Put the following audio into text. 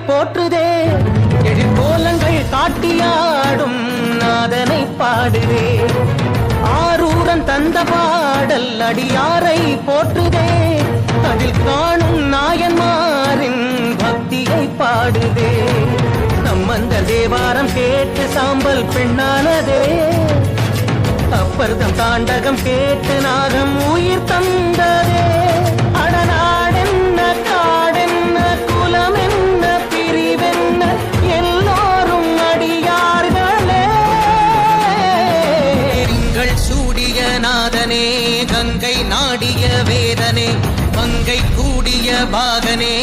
போற்றுதே, எழிற்கோலங்கள் காட்டியாடும் நாதனை பாடுதே. ஆரூரன் தந்த பாடல் அடியாரை போற்றுதே, அதில் காணும் நாயன்மாரின் பக்தியை பாடுதே. நம்மந்த தேவாரம் கேட்டு சாம்பல் பெண்ணானதே, அப்பர்தம் தாண்டகம் கேட்டு நாகம் உயிர் தந்ததே. அடநாடென்ன காடென்ன குலம் என்ன பிரிவென்ன எல்லோரும் அடியார்களே. திங்கள் சூடிய நாதனே, கங்கை நாடிய வேதனே, மங்கை கூடிய பாகனே,